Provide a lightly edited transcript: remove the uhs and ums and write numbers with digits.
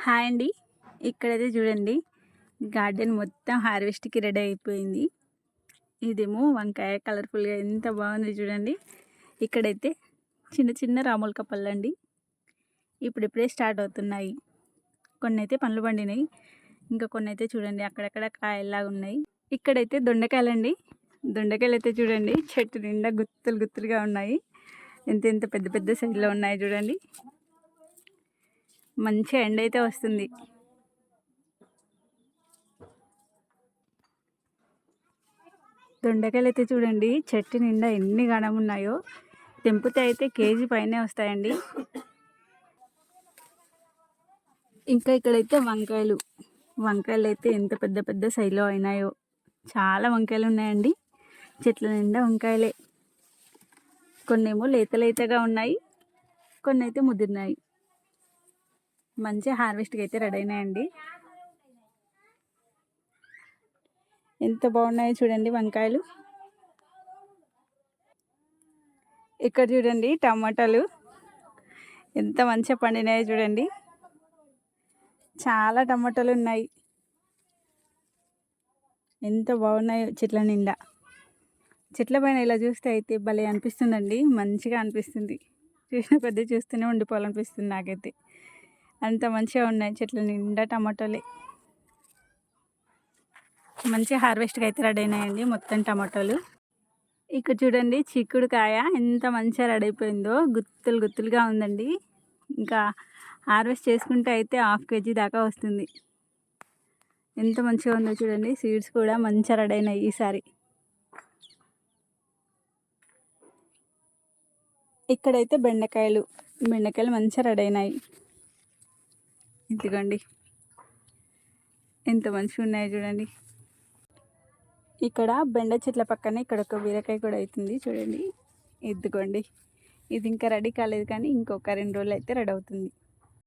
Hi అండి. ఇక్కడైతే చూడండి, గార్డెన్ మొత్తం హార్వెస్ట్‌కి రెడీ అయిపోయింది. ఇదేమో వంకాయ కలర్‌ఫుల్‌గా ఎంత బాగుంది చూడండి. ఇక్కడైతే చిన్న చిన్న రాములక పళ్ళండి. ఇప్పుడిప్పుడే స్టార్ట్ అవుతున్నాయి. కొన్నైతే పండ్లు పండినాయి. ఇంకా కొన్నైతే చూడండి అక్కడక్కడ కాయల్లాగా ఉన్నాయి. ఇక్కడైతే దొండకాయలండి. దొండకాయలైతే చూడండి చెట్టు నిండా గుత్తులు గుత్తులుగా ఉన్నాయి. ఎంత ఎంత పెద్ద పెద్ద సైజులో ఉన్నాయి చూడండి. మంచి ఎండ అయితే వస్తుంది. దొండకాయలు అయితే చూడండి చెట్టు నిండా ఎన్ని గణం ఉన్నాయో. తెంపితే అయితే కేజీ పైనే వస్తాయండి. ఇంకా ఇక్కడైతే వంకాయలు అయితే ఎంత పెద్ద పెద్ద సైజులో అయినాయో. చాలా వంకాయలు ఉన్నాయండి. చెట్ల నిండా వంకాయలే. కొన్నేమో లేత లేతగా ఉన్నాయి, కొన్ని అయితే ముదిరినాయి. మంచి హార్వెస్ట్కి అయితే రెడీ అయినాయండి. ఎంత బాగున్నాయో చూడండి వంకాయలు. ఇక్కడ చూడండి టమాటాలు ఎంత మంచిగా పండినాయో చూడండి. చాలా టమాటాలు ఉన్నాయి. ఎంత బాగున్నాయో చెట్ల నిండా. చెట్ల పైన ఇలా చూస్తే అయితే భలే అనిపిస్తుందండి. మంచిగా అనిపిస్తుంది. చూసిన కొద్దీ చూస్తూనే ఉండిపోవాలనిపిస్తుంది నాకైతే. అంత మంచిగా ఉన్నాయి చెట్ల నిండా టమాటాలే. మంచి హార్వెస్ట్కి అయితే రెడీ అయినాయండి మొత్తం టమాటాలు. ఇక్కడ చూడండి చిక్కుడుకాయ ఎంత మంచిగా రెడీ అయిపోయిందో. గుత్తులు గుత్తులుగా ఉందండి. ఇంకా హార్వెస్ట్ చేసుకుంటే అయితే 1/2 kg దాకా వస్తుంది. ఎంత మంచిగా ఉందో చూడండి. సీడ్స్ కూడా మంచిగా రెడీ అయినాయి ఈసారి. ఇక్కడైతే బెండకాయలు మంచిగా రెడీ అయినాయి. ఇదిగోండి ఎంత మంచిగా ఉన్నాయో చూడండి. ఇక్కడ బెండ చెట్ల పక్కనే ఇక్కడ ఒక బీరకాయ కూడా అవుతుంది చూడండి. ఇదిగోండి ఇది ఇంకా రెడీ కాలేదు, కానీ ఇంకొక 2 రోజులు అయితే రెడీ అవుతుంది.